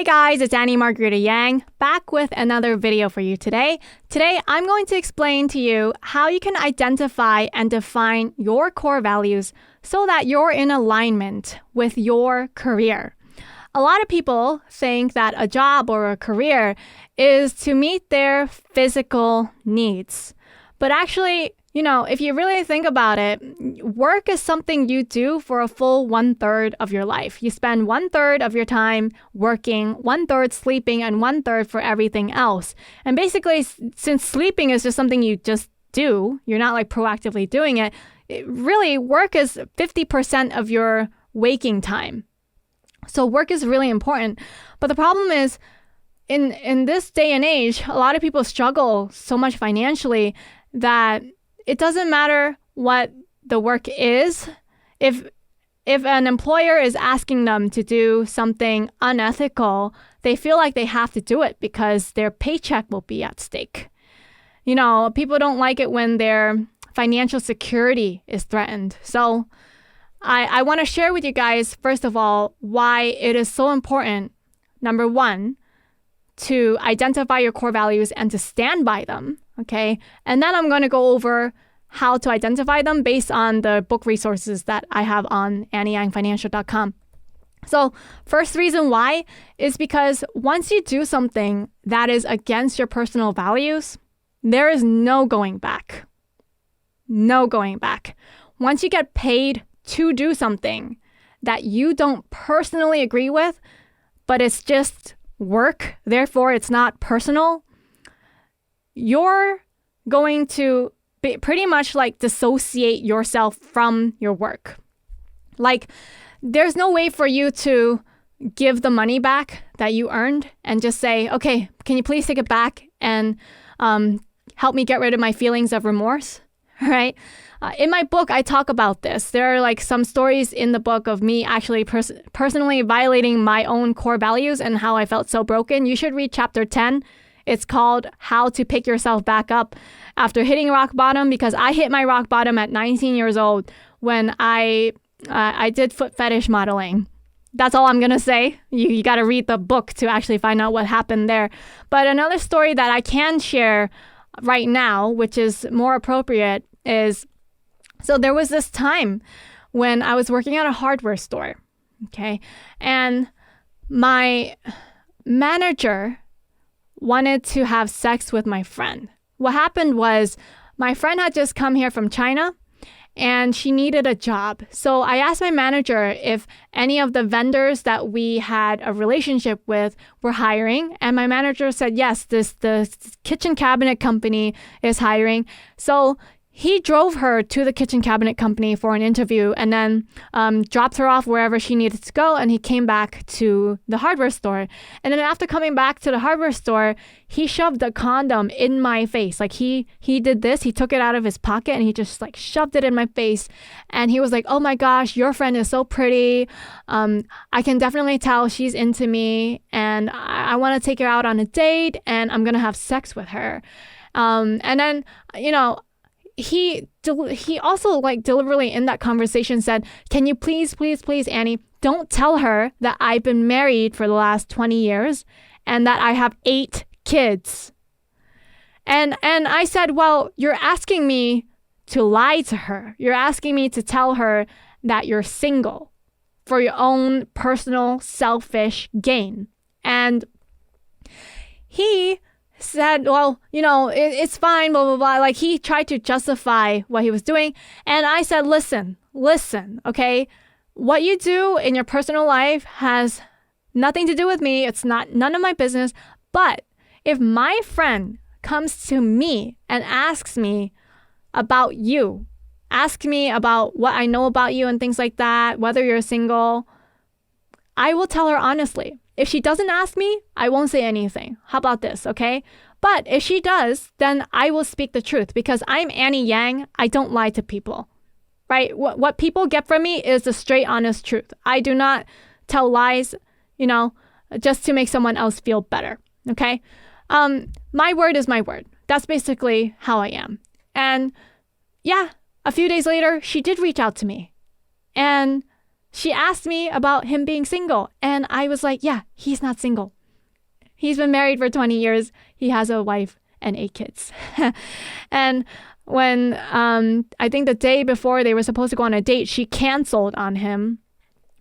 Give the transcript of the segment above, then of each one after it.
Hi guys, it's Annie Margarita Yang, back with another video for you today. Today, I'm going to explain to you how you can identify and define your core values so that you're in alignment with your career. A lot of people think that a job or a career is to meet their physical needs. But actually, if you really think about it, work is something you do for a full 1/3 of your life. You spend 1/3 of your time working, 1/3 sleeping, and 1/3 for everything else. And basically, since sleeping is just something you just do, you're not like proactively doing it, really work is 50% of your waking time. So work is really important. But the problem is, in this day and age, a lot of people struggle so much financially that it doesn't matter what the work is. If an employer is asking them to do something unethical, they feel like they have to do it because their paycheck will be at stake. People don't like it when their financial security is threatened. So I want to share with you guys, first of all, why it is so important, number one, to identify your core values and to stand by them, okay? And then I'm going to go over how to identify them based on the book resources that I have on annieyangfinancial.com. So first reason why is because once you do something that is against your personal values, there is no going back. No going back. Once you get paid to do something that you don't personally agree with, but it's just work, therefore it's not personal, you're going to pretty much like dissociate yourself from your work. Like, there's no way for you to give the money back that you earned and just say, okay, can you please take it back and help me get rid of my feelings of remorse, right? In my book, I talk about this. There are like some stories in the book of me actually personally violating my own core values and how I felt so broken. You should read chapter 10. It's called How to Pick Yourself Back Up After Hitting Rock Bottom, because I hit my rock bottom at 19 years old when I did foot fetish modeling. That's all I'm going to say. You got to read the book to actually find out what happened there. But another story that I can share right now, which is more appropriate, is so there was this time when I was working at a hardware store, okay? And my manager wanted to have sex with my friend. What happened was my friend had just come here from China and she needed a job. So I asked my manager if any of the vendors that we had a relationship with were hiring. And my manager said, yes, the kitchen cabinet company is hiring. So he drove her to the kitchen cabinet company for an interview and then dropped her off wherever she needed to go. And he came back to the hardware store. And then after coming back to the hardware store, he shoved a condom in my face. Like he did this. He took it out of his pocket and he just like shoved it in my face. And he was like, oh my gosh, your friend is so pretty. I can definitely tell she's into me. And I want to take her out on a date and I'm going to have sex with her. And then, he also like deliberately in that conversation said, can you please, Annie, don't tell her that I've been married for the last 20 years and that I have 8 kids. And I said, well, you're asking me to lie to her. You're asking me to tell her that you're single for your own personal selfish gain. And he said, well, it's fine, blah, blah, blah. Like he tried to justify what he was doing. And I said, listen, okay? What you do in your personal life has nothing to do with me. It's none of my business. But if my friend comes to me and asks me about you, ask me about what I know about you and things like that, whether you're single, I will tell her honestly. If she doesn't ask me, I won't say anything. How about this, okay? But if she does, then I will speak the truth because I'm Annie Yang. I don't lie to people, right? What people get from me is the straight, honest truth. I do not tell lies, just to make someone else feel better, okay? My word is my word. That's basically how I am. And yeah, a few days later, she did reach out to me. And she asked me about him being single. And I was like, yeah, he's not single. He's been married for 20 years. He has a wife and 8 kids. And when I think the day before they were supposed to go on a date, she canceled on him.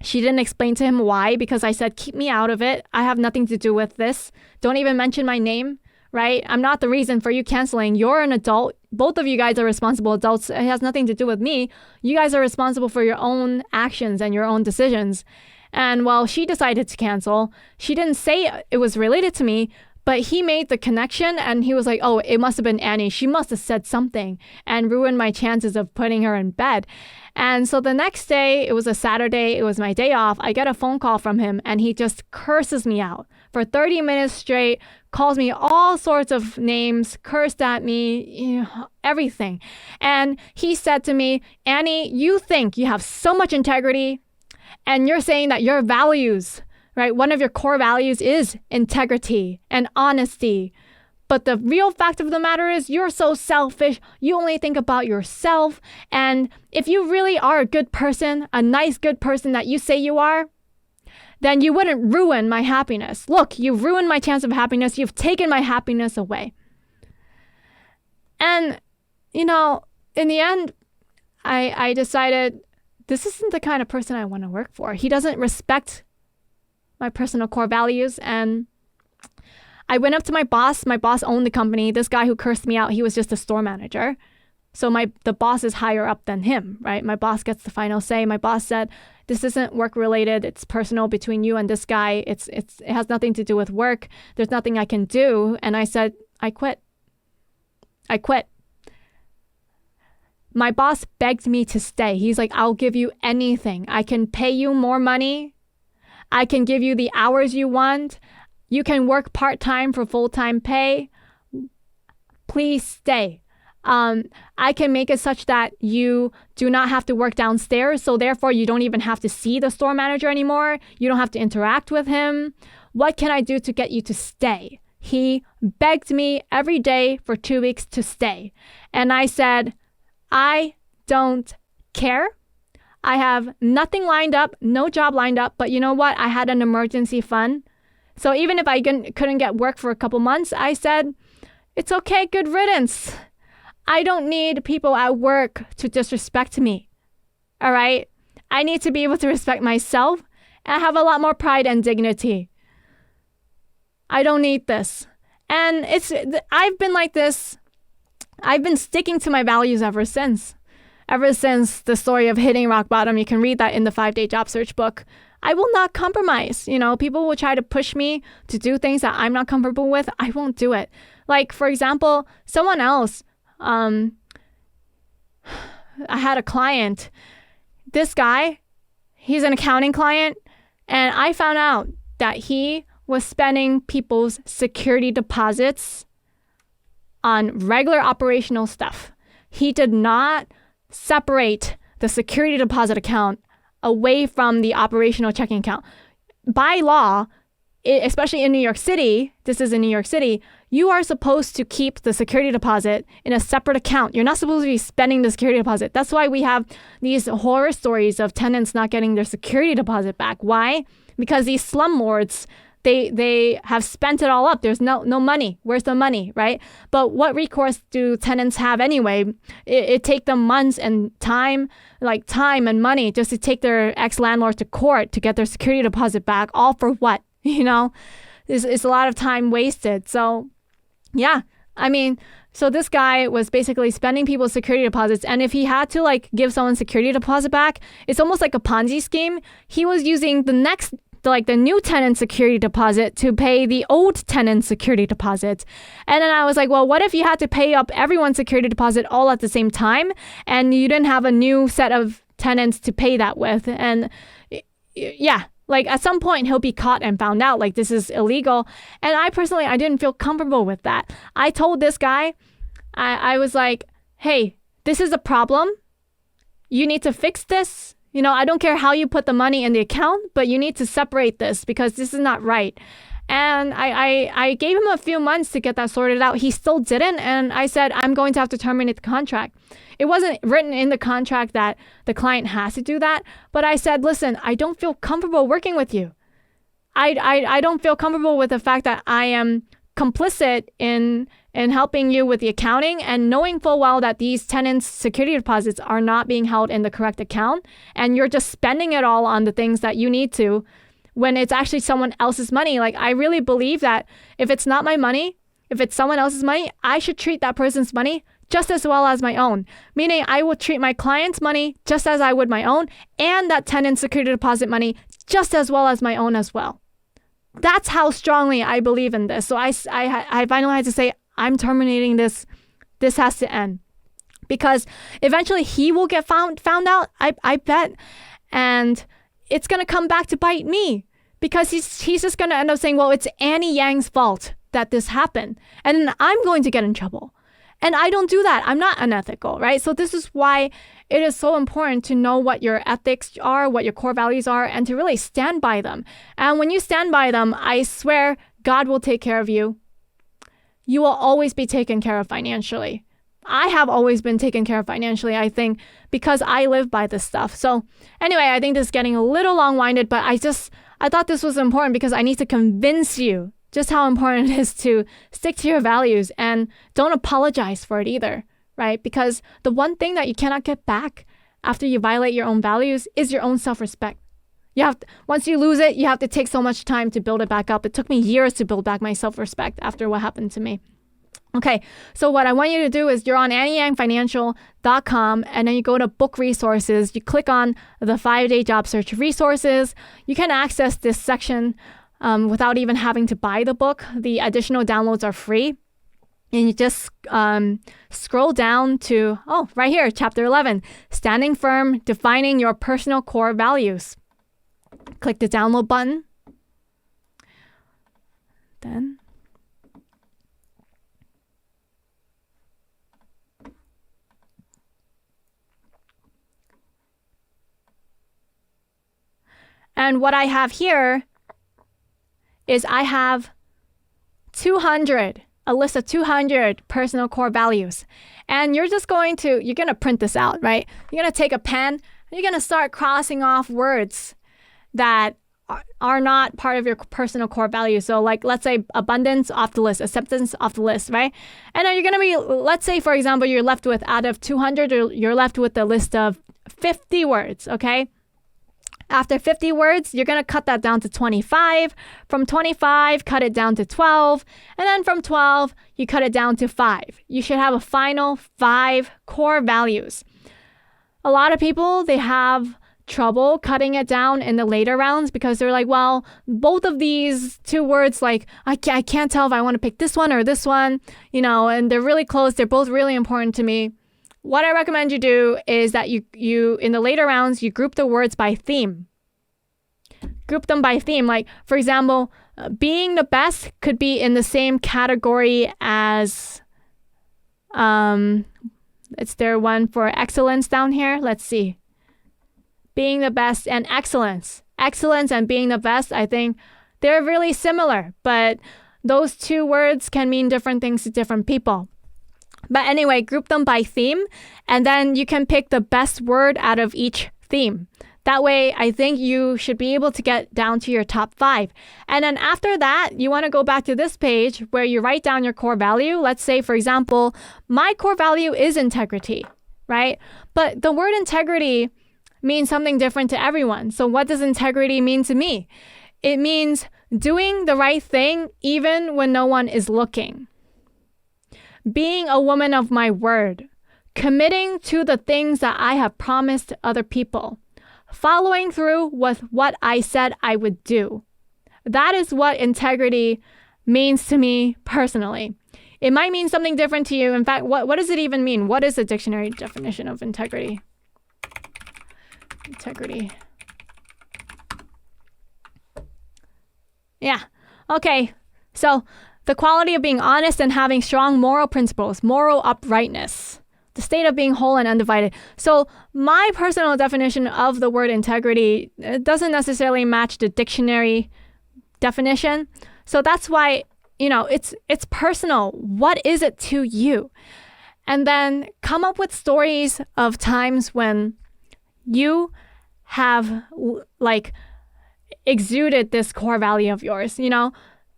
She didn't explain to him why, because I said, keep me out of it. I have nothing to do with this. Don't even mention my name, right? I'm not the reason for you canceling. You're an adult. Both of you guys are responsible adults. It has nothing to do with me. You guys are responsible for your own actions and your own decisions. And while she decided to cancel, she didn't say it was related to me, but he made the connection and he was like, oh, it must have been Annie. She must have said something and ruined my chances of putting her in bed. And so the next day, it was a Saturday, it was my day off. I get a phone call from him and he just curses me out for 30 minutes straight, calls me all sorts of names, cursed at me, everything. And he said to me, Annie, you think you have so much integrity and you're saying that your values, right? One of your core values is integrity and honesty. But the real fact of the matter is you're so selfish. You only think about yourself. And if you really are a good person, a nice, good person that you say you are, then you wouldn't ruin my happiness. Look, you've ruined my chance of happiness. You've taken my happiness away. And, in the end, I decided this isn't the kind of person I want to work for. He doesn't respect my personal core values. And I went up to my boss. My boss owned the company. This guy who cursed me out, he was just a store manager. So the boss is higher up than him, right? My boss gets the final say. My boss said, this isn't work related. It's personal between you and this guy. It has nothing to do with work. There's nothing I can do. And I said, I quit. My boss begged me to stay. He's like, I'll give you anything. I can pay you more money. I can give you the hours you want. You can work part-time for full-time pay. Please stay. I can make it such that you do not have to work downstairs. So therefore, you don't even have to see the store manager anymore. You don't have to interact with him. What can I do to get you to stay? He begged me every day for 2 weeks to stay. And I said, I don't care. I have nothing lined up, no job lined up. But you know what? I had an emergency fund. So even if I couldn't get work for a couple months, I said, it's okay, good riddance. I don't need people at work to disrespect me. All right? I need to be able to respect myself and have a lot more pride and dignity. I don't need this. And I've been like this. I've been sticking to my values ever since. Ever since the story of hitting rock bottom, you can read that in the 5-Day Job Search book. I will not compromise. People will try to push me to do things that I'm not comfortable with. I won't do it. Like, for example, someone else, I had a client. This guy, he's an accounting client, and I found out that he was spending people's security deposits on regular operational stuff. He did not separate the security deposit account away from the operational checking account. By law, especially in New York City, this is in New York City, you are supposed to keep the security deposit in a separate account. You're not supposed to be spending the security deposit. That's why we have these horror stories of tenants not getting their security deposit back. Why? Because these slumlords, they have spent it all up. There's no money. Where's the money, right? But what recourse do tenants have anyway? It take them months and time and money just to take their ex-landlord to court to get their security deposit back. All for what? It's a lot of time wasted. So yeah, so this guy was basically spending people's security deposits. And if he had to give someone's security deposit back, it's almost like a Ponzi scheme. He was using the new tenant security deposit to pay the old tenant security deposit. And then I was like, well, what if you had to pay up everyone's security deposit all at the same time and you didn't have a new set of tenants to pay that with? And yeah, at some point he'll be caught and found out this is illegal. And I didn't feel comfortable with that. I told this guy, I was like, hey, this is a problem. You need to fix this. I don't care how you put the money in the account, but you need to separate this because this is not right. And I gave him a few months to get that sorted out. He still didn't. And I said, I'm going to have to terminate the contract. It wasn't written in the contract that the client has to do that. But I said, listen, I don't feel comfortable working with you. I don't feel comfortable with the fact that I am complicit in helping you with the accounting and knowing full well that these tenants' security deposits are not being held in the correct account. And you're just spending it all on the things that you need to when it's actually someone else's money. Like, I really believe that if it's not my money, if it's someone else's money, I should treat that person's money just as well as my own. Meaning I will treat my client's money just as I would my own, and that tenant security deposit money just as well as my own as well. That's how strongly I believe in this. So I finally had to say, I'm terminating this. This has to end. Because eventually he will get found out, I bet. And it's going to come back to bite me. Because he's just going to end up saying, well, it's Annie Yang's fault that this happened. And then I'm going to get in trouble. And I don't do that. I'm not unethical, right? So this is why it is so important to know what your ethics are, what your core values are, and to really stand by them. And when you stand by them, I swear God will take care of you. You will always be taken care of financially. I have always been taken care of financially, I think, because I live by this stuff. So anyway, I think this is getting a little long-winded, but I thought this was important because I need to convince you just how important it is to stick to your values and don't apologize for it either, right? Because the one thing that you cannot get back after you violate your own values is your own self-respect. Once you lose it, you have to take so much time to build it back up. It took me years to build back my self-respect after what happened to me. Okay, so what I want you to do is you're on AnnieYangFinancial.com, and then you go to book resources. You click on the 5-day job search resources. You can access this section without even having to buy the book. The additional downloads are free. And you just scroll down to, right here, chapter 11, Standing Firm, Defining Your Personal Core Values. Click the download button. Then and what I have here is I have a list of 200 personal core values. And you're going to print this out, right? You're going to take a pen and you're going to start crossing off words that are not part of your personal core values. So like, let's say abundance off the list, acceptance off the list, right? And then you're going to be, let's say, for example, you're left with, out of 200, you're left with a list of 50 words, okay? After 50 words, you're going to cut that down to 25. From 25, cut it down to 12. And then from 12, you cut it down to 5. You should have a final 5 core values. A lot of people, they have trouble cutting it down in the later rounds because they're like, well, both of these 2 words, like, I can't tell if I want to pick this one or this one, and they're really close. They're both really important to me. What I recommend you do is that you in the later rounds, you group the words by theme. Group them by theme. Like, for example, being the best could be in the same category as, is there one for excellence down here? Let's see. Being the best and excellence. Excellence and being the best, I think they're really similar, but those 2 words can mean different things to different people. But anyway, group them by theme, and then you can pick the best word out of each theme. That way, I think you should be able to get down to your top 5. And then after that, you want to go back to this page where you write down your core value. Let's say, for example, my core value is integrity, right? But the word integrity means something different to everyone. So what does integrity mean to me? It means doing the right thing even when no one is looking. Being a woman of my word, committing to the things that I have promised other people, following through with what I said I would do. That is what integrity means to me personally. It might mean something different to you. In fact, what does it even mean? What is the dictionary definition of integrity? Integrity. Yeah. Okay. So the quality of being honest and having strong moral principles, moral uprightness, the state of being whole and undivided. So my personal definition of the word integrity doesn't necessarily match the dictionary definition. So that's why, it's personal. What is it to you? And then come up with stories of times when you have exuded this core value of yours,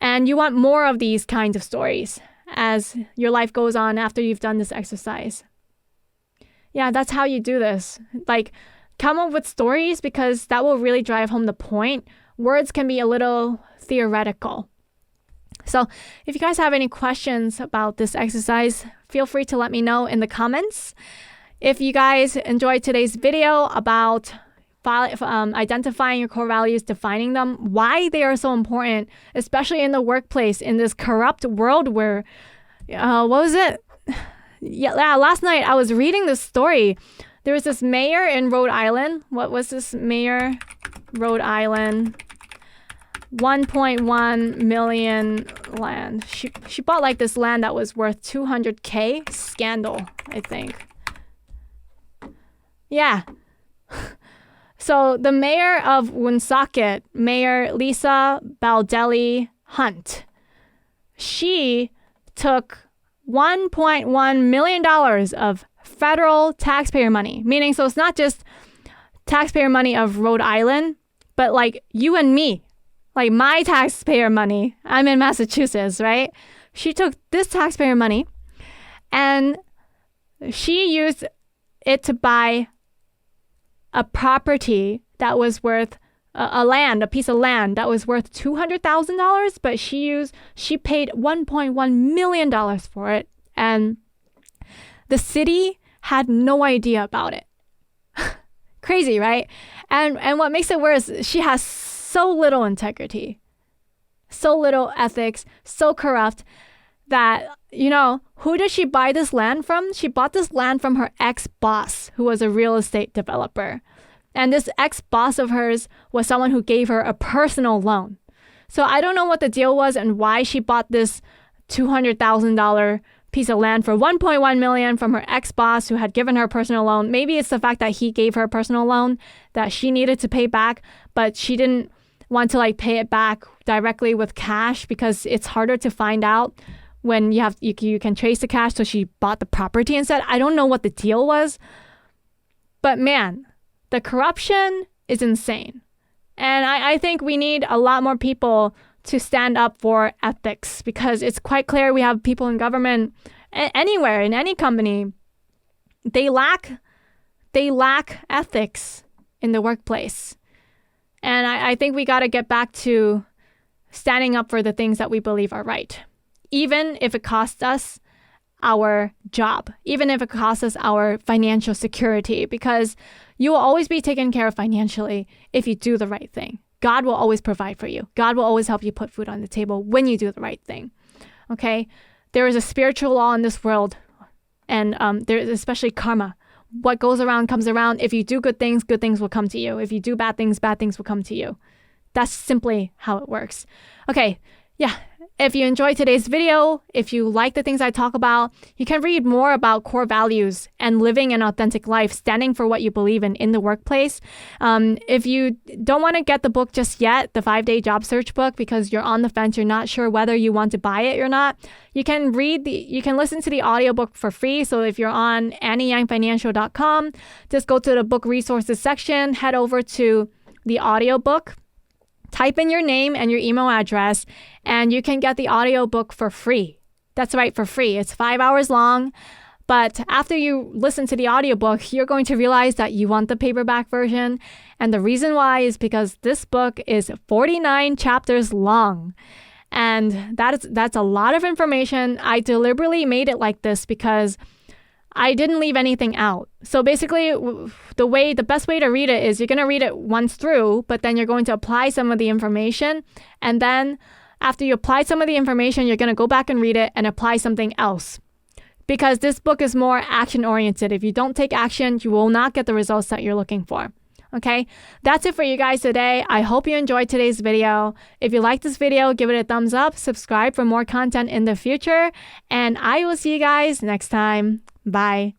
and you want more of these kinds of stories as your life goes on after you've done this exercise. Yeah, that's how you do this. Come up with stories, because that will really drive home the point. Words can be a little theoretical. So if you guys have any questions about this exercise, feel free to let me know in the comments. If you guys enjoyed today's video about identifying your core values, defining them, why they are so important, especially in the workplace, in this corrupt world where, what was it? Yeah, last night I was reading this story. There was this mayor in Rhode Island. What was this mayor? Rhode Island. 1.1 million land. She bought this land that was worth $200K. Scandal, I think. Yeah. So the mayor of Woonsocket, Mayor Lisa Baldelli Hunt, she took $1.1 million of federal taxpayer money. Meaning, so it's not just taxpayer money of Rhode Island, but you and me. My taxpayer money. I'm in Massachusetts, right? She took this taxpayer money and she used it to buy a property that was worth a piece of land that was worth $200,000, but she paid $1.1 million for it, and the city had no idea about it. Crazy, right? And what makes it worse, she has so little integrity, so little ethics, so corrupt that, who did she buy this land from? She bought this land from her ex-boss, who was a real estate developer. And this ex-boss of hers was someone who gave her a personal loan. So I don't know what the deal was and why she bought this $200,000 piece of land for $1.1 million from her ex-boss who had given her a personal loan. Maybe it's the fact that he gave her a personal loan that she needed to pay back, but she didn't want to pay it back directly with cash because it's harder to find out when you can trace the cash. So she bought the property instead. I don't know what the deal was, but man, the corruption is insane. And I think we need a lot more people to stand up for ethics, because it's quite clear we have people in government, anywhere, in any company, they lack ethics in the workplace. And I think we got to get back to standing up for the things that we believe are right, even if it costs us our job, even if it costs us our financial security, because you will always be taken care of financially if you do the right thing. God will always provide for you. God will always help you put food on the table when you do the right thing. Okay? There is a spiritual law in this world, and there is especially karma. What goes around comes around. If you do good things will come to you. If you do bad things will come to you. That's simply how it works. Okay, yeah. If you enjoyed today's video, if you like the things I talk about, you can read more about core values and living an authentic life, standing for what you believe in the workplace. If you don't want to get the book just yet, the 5-Day Job Search book, because you're on the fence, you're not sure whether you want to buy it or not, you can listen to the audiobook for free. So if you're on AnnieYangFinancial.com, just go to the book resources section, head over to the audiobook, type in your name and your email address, and you can get the audiobook for free. That's right, for free. It's 5 hours long, but after you listen to the audiobook, you're going to realize that you want the paperback version. And the reason why is because this book is 49 chapters long. And that's a lot of information. I deliberately made it like this because I didn't leave anything out. So basically, the best way to read it is you're going to read it once through, but then you're going to apply some of the information. And then after you apply some of the information, you're going to go back and read it and apply something else. Because this book is more action-oriented. If you don't take action, you will not get the results that you're looking for. Okay, that's it for you guys today. I hope you enjoyed today's video. If you like this video, give it a thumbs up, subscribe for more content in the future, and I will see you guys next time. Bye.